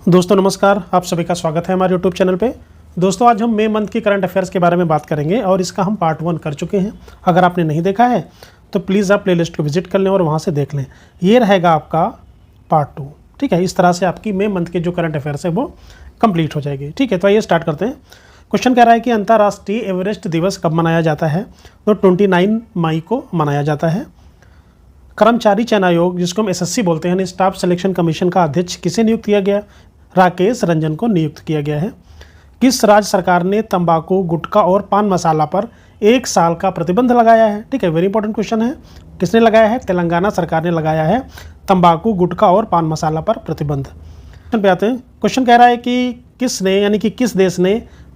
दोस्तों नमस्कार, आप सभी का स्वागत है हमारे यूट्यूब चैनल पे। दोस्तों आज हम मई मंथ की करंट अफेयर्स के बारे में बात करेंगे और इसका हम पार्ट 1 कर चुके हैं। अगर आपने नहीं देखा है तो प्लीज़ आप प्लेलिस्ट को विजिट कर लें और वहाँ से देख लें। ये रहेगा आपका पार्ट 2, ठीक है। इस तरह से आपकी मई मंथ के जो करंट अफेयर्स है वो कंप्लीट हो जाएगी, ठीक है। तो आइए स्टार्ट करते हैं। क्वेश्चन कह रहा है कि अंतर्राष्ट्रीय एवरेस्ट दिवस कब मनाया जाता है? तो 29 मई को मनाया जाता है। कर्मचारी चयन आयोग, जिसको हम एसएससी बोलते हैं, स्टाफ सिलेक्शन कमीशन का अध्यक्ष किसे नियुक्त किया गया? राकेश रंजन को नियुक्त किया गया है। किस राज्य सरकार ने तंबाकू, गुटखा और पान मसाला पर 1 साल का प्रतिबंध लगाया है? ठीक है, वेरी इंपॉर्टेंट क्वेश्चन है। किसने लगाया है? तेलंगाना सरकार ने लगाया है तंबाकू, गुटखा और पान मसाला पर प्रतिबंध। क्वेश्चन पे आते हैं। क्वेश्चन कह रहा है कि किसने यानी कि किस देश ने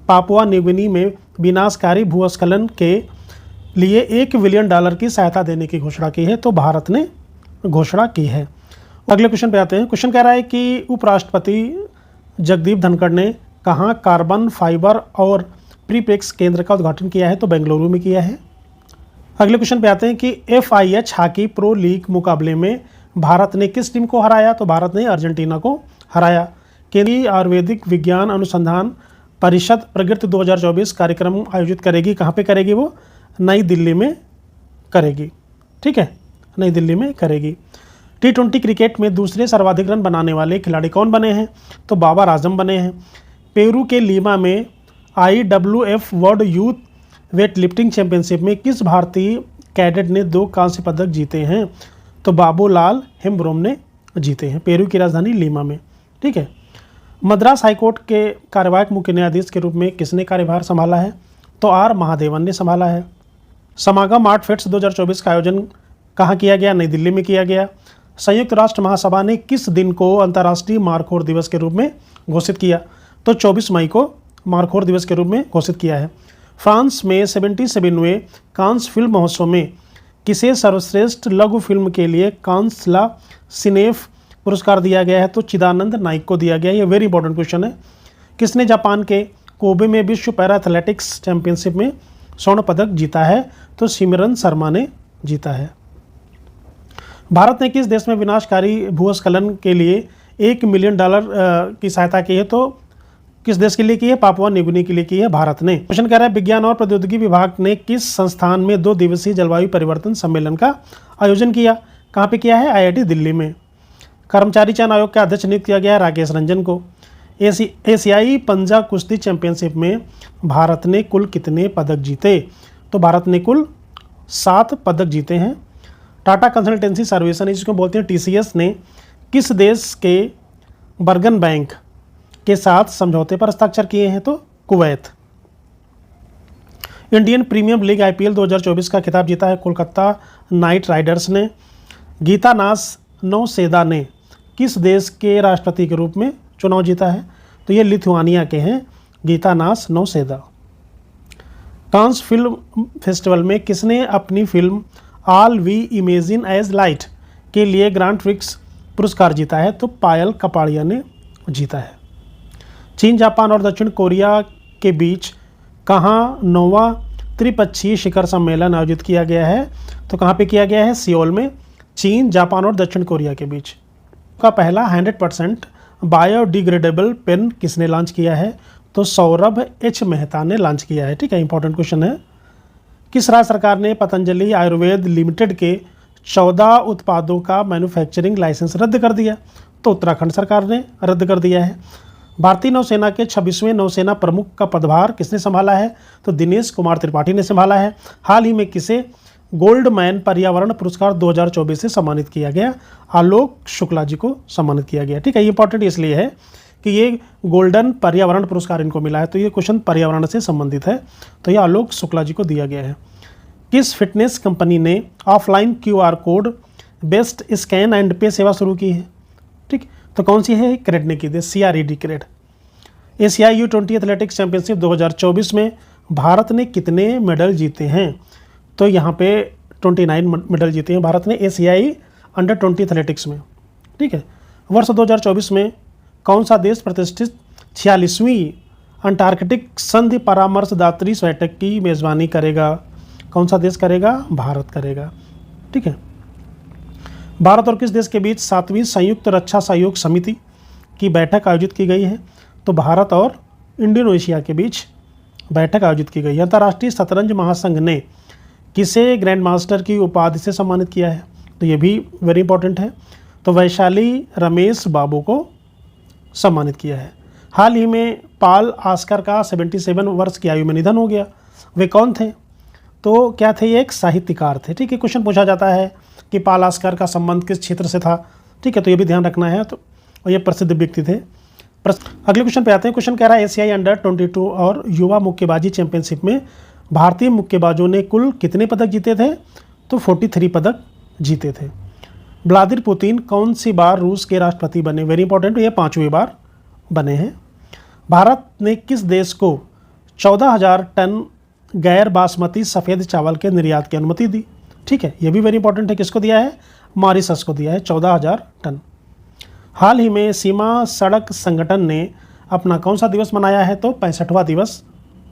पापुआ न्यू गिनी में विनाशकारी भूस्खलन के लिए $1 बिलियन की सहायता देने की घोषणा की है? तो भारत ने घोषणा की है। अगले क्वेश्चन पे आते हैं। क्वेश्चन कह रहा है कि उपराष्ट्रपति जगदीप धनखड़ ने कहाँ कार्बन फाइबर और प्रीपेक्स केंद्र का उद्घाटन किया है? तो बेंगलुरु में किया है। अगले क्वेश्चन पे आते हैं कि FIH हॉकी प्रो लीग मुकाबले में भारत ने किस टीम को हराया? तो भारत ने अर्जेंटीना को हराया। केंद्रीय आयुर्वेदिक विज्ञान अनुसंधान परिषद प्रगति 2024 कार्यक्रम आयोजित करेगी। कहाँ पे करेगी? वो नई दिल्ली में करेगी, ठीक है, नई दिल्ली में करेगी। T20 क्रिकेट में दूसरे सर्वाधिक रन बनाने वाले खिलाड़ी कौन बने हैं? तो बाबर आजम बने हैं। पेरू के लीमा में IWF world youth weight lifting championship में किस भारतीय कैडेट ने 2 कांस्य पदक जीते हैं? तो बाबूलाल हेम्ब्रोम ने जीते हैं, पेरू की राजधानी लीमा में, ठीक है। मद्रास हाईकोर्ट के कार्यवाहक मुख्य न्यायाधीश के रूप में किसने कार्यभार संभाला है? तो R महादेवन ने संभाला है। समागम आर्ट फेस्ट 2024 का आयोजन कहाँ किया गया? नई दिल्ली में किया गया। संयुक्त राष्ट्र महासभा ने किस दिन को अंतर्राष्ट्रीय मारखोर दिवस के रूप में घोषित किया? तो 24 मई को मारखोर दिवस के रूप में घोषित किया है। फ्रांस में 77वें कांस फिल्म महोत्सव में किसे सर्वश्रेष्ठ लघु फिल्म के लिए कांस ला सिनेफ पुरस्कार दिया गया है? तो चिदानंद नाइक को दिया गया है। ये वेरी इंपॉर्टेंट क्वेश्चन है। किसने जापान के कोबे में विश्व पैरा एथलेटिक्स चैंपियनशिप में स्वर्ण पदक जीता है? तो सिमरन शर्मा ने जीता है। भारत ने किस देश में विनाशकारी भूस्खलन के लिए $1 मिलियन की सहायता की है? तो किस देश के लिए की है? पापुआ न्यू गिनी के लिए की है भारत ने। क्वेश्चन कह रहा है विज्ञान और प्रौद्योगिकी विभाग ने किस संस्थान में 2 दिवसीय जलवायु परिवर्तन सम्मेलन का आयोजन किया? कहाँ पे किया है? IIT दिल्ली में। कर्मचारी चयन आयोग का अध्यक्ष नियुक्त किया गया है राकेश रंजन को। एशियाई पंजा कुश्ती चैंपियनशिप में भारत ने कुल कितने पदक जीते? तो भारत ने कुल 7 पदक जीते हैं। टाटा कंसल्टेंसी सर्विस जिसको बोलते हैं TCS ने किस देश के बर्गन बैंक के साथ समझौते पर हस्ताक्षर किए हैं? तो Kuwait. Indian Premier League IPL 2024 का खिताब जीता है कोलकाता नाइट राइडर्स ने। गीतानास नौसेदा ने किस देश के राष्ट्रपति के रूप में चुनाव जीता है? तो ये लिथुआनिया के हैं, Gitanas Nauseda. Cannes film festival में किसने अपनी फिल्म all we imagine as light के लिए ग्रांड प्रिक्स पुरस्कार जीता है? तो पायल कपाड़िया ने जीता है। चीन, जापान और दक्षिण कोरिया के बीच कहाँ 9वां त्रिपक्षीय शिखर सम्मेलन आयोजित किया गया है? तो कहाँ पे किया गया है? सियोल में। चीन, जापान और दक्षिण कोरिया के बीच का पहला 100% बायोडिग्रेडेबल पेन किसने लॉन्च किया है? तो सौरभ H मेहता ने लॉन्च किया है, ठीक है, इंपॉर्टेंट क्वेश्चन है। किस राज्य सरकार ने पतंजलि आयुर्वेद लिमिटेड के 14 उत्पादों का मैन्युफैक्चरिंग लाइसेंस रद्द कर दिया? तो उत्तराखंड सरकार ने रद्द कर दिया है। भारतीय नौसेना के 26वें नौसेना प्रमुख का पदभार किसने संभाला है? तो दिनेश कुमार त्रिपाठी ने संभाला है। हाल ही में किसे गोल्ड मैन पर्यावरण पुरस्कार 2024 से सम्मानित किया गया? आलोक शुक्ला जी को सम्मानित किया गया, ठीक है। ये इंपॉर्टेंट इसलिए है कि ये गोल्डन पर्यावरण पुरस्कार इनको मिला है, तो ये क्वेश्चन पर्यावरण से संबंधित है, तो ये आलोक शुक्ला जी को दिया गया है। किस फिटनेस कंपनी ने offline QR code best scan and पे सेवा शुरू की है? ठीक, तो कौन सी है? क्रेड ने की थी, CRED क्रेड। एशियाई U20 एथलेटिक्स चैंपियनशिप 2024 में भारत ने कितने मेडल जीते हैं? तो यहाँ पे 29 मेडल जीते हैं भारत ने एशियाई अंडर-20 एथलेटिक्स में, ठीक है। वर्ष 2024 में कौन सा देश प्रतिष्ठित 46वीं अंटार्कटिक संधि परामर्शदात्री बैठक की मेज़बानी करेगा? कौन सा देश करेगा? भारत करेगा, ठीक है। भारत और किस देश के बीच 7वीं संयुक्त रक्षा सहयोग समिति की बैठक आयोजित की गई है? तो भारत और इंडोनेशिया के बीच बैठक आयोजित की गई है। अंतर्राष्ट्रीय शतरंज महासंघ ने किसे ग्रैंड मास्टर की उपाधि से सम्मानित किया है? तो ये भी वेरी इंपॉर्टेंट है। तो वैशाली रमेश बाबू को सम्मानित किया है। हाल ही में पॉल ऑस्कर का 77 वर्ष की आयु में निधन हो गया। वे कौन थे? तो क्या थे? ये एक साहित्यकार थे। ठीक है, क्वेश्चन पूछा जाता है कि पॉल ऑस्कर का संबंध किस क्षेत्र से था। ठीक है, तो ये भी ध्यान रखना है। तो ये प्रसिद्ध व्यक्ति थे। अगले क्वेश्चन पे आते हैं। क्वेश्चन कह रहा है एशियाई अंडर-22 और युवा मुक्केबाजी चैंपियनशिप में भारतीय मुक्केबाजों ने कुल कितने पदक जीते थे? तो 43 पदक जीते थे। व्लादिमीर पुतिन कौन सी बार रूस के राष्ट्रपति बने? वेरी इंपॉर्टेंट, ये 5वीं बार बने हैं। भारत ने किस देश को 14,000 टन गैर बासमती सफ़ेद चावल के निर्यात की अनुमति दी? ठीक है, ये भी वेरी इंपॉर्टेंट है। किसको दिया है? मॉरिशस को दिया है 14,000 टन। हाल ही में सीमा सड़क संगठन ने अपना कौन सा दिवस मनाया है? तो 65वां दिवस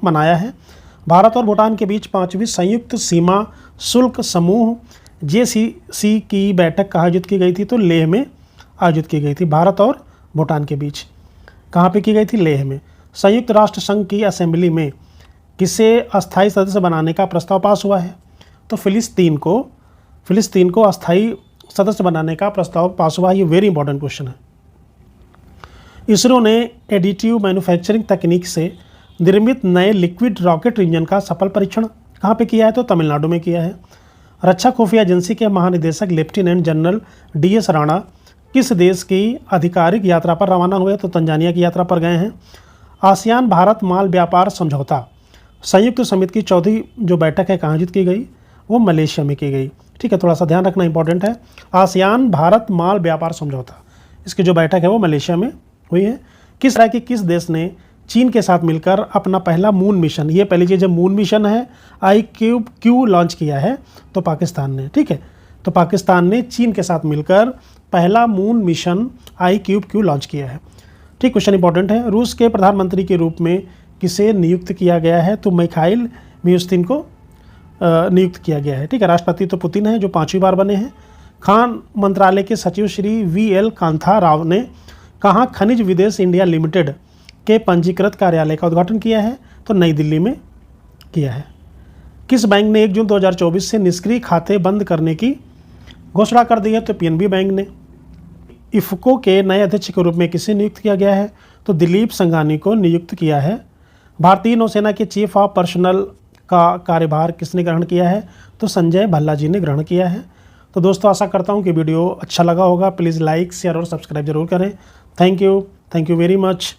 मनाया है। भारत और भूटान के बीच 5वीं संयुक्त सीमा शुल्क समूह JCC की बैठक कहाँ आयोजित की गई थी? तो लेह में आयोजित की गई थी। भारत और भूटान के बीच कहाँ पे की गई थी? लेह में। संयुक्त राष्ट्र संघ की असेंबली में किसे अस्थायी सदस्य बनाने का प्रस्ताव पास हुआ है? तो फिलिस्तीन को अस्थायी सदस्य बनाने का प्रस्ताव पास हुआ है। ये वेरी इंपॉर्टेंट क्वेश्चन है। इसरो ने एडिटिव मैन्युफैक्चरिंग तकनीक से निर्मित नए लिक्विड रॉकेट इंजन का सफल परीक्षण कहाँ पे किया है? तो तमिलनाडु में किया है। रक्षा खुफिया एजेंसी के महानिदेशक लेफ्टिनेंट जनरल DS राणा किस देश की आधिकारिक यात्रा पर रवाना हुए? तो तंजानिया की यात्रा पर गए हैं। आसियान भारत माल व्यापार समझौता संयुक्त समिति की 4वीं जो बैठक है कहाँ आयोजित की गई? वो मलेशिया में की गई। ठीक है, थोड़ा सा ध्यान रखना इंपॉर्टेंट है। आसियान भारत माल व्यापार समझौता इसकी जो बैठक है वो मलेशिया में हुई है। किस देश ने चीन के साथ मिलकर अपना पहला मून मिशन, ये पहली चीज़ मून मिशन है, ICubQ लॉन्च किया है? तो पाकिस्तान ने। ठीक है, तो पाकिस्तान ने चीन के साथ मिलकर पहला मून मिशन ICubQ लॉन्च किया है। ठीक, क्वेश्चन इंपॉर्टेंट है। रूस के प्रधानमंत्री के रूप में किसे नियुक्त किया गया है? तो मिखाइल मिशुस्तिन को नियुक्त किया गया है। ठीक है, राष्ट्रपति तो पुतिन है जो 5वीं बार बने हैं। खान मंत्रालय के सचिव श्री VL कांथा राव ने कहाँ खनिज विदेश इंडिया लिमिटेड के पंजीकृत कार्यालय का उद्घाटन किया है? तो नई दिल्ली में किया है। किस बैंक ने 1 जून 2024 से निष्क्रिय खाते बंद करने की घोषणा कर दी है? तो PNB बैंक ने। इफ्को के नए अध्यक्ष के रूप में किसे नियुक्त किया गया है? तो दिलीप संघानी को नियुक्त किया है। भारतीय नौसेना के चीफ ऑफ पर्सनल का कार्यभार किसने ग्रहण किया है? तो संजय भल्ला जी ने ग्रहण किया है। तो दोस्तों आशा करता हूँ कि वीडियो अच्छा लगा होगा। प्लीज़ लाइक, शेयर और सब्सक्राइब जरूर करें। Thank you very much.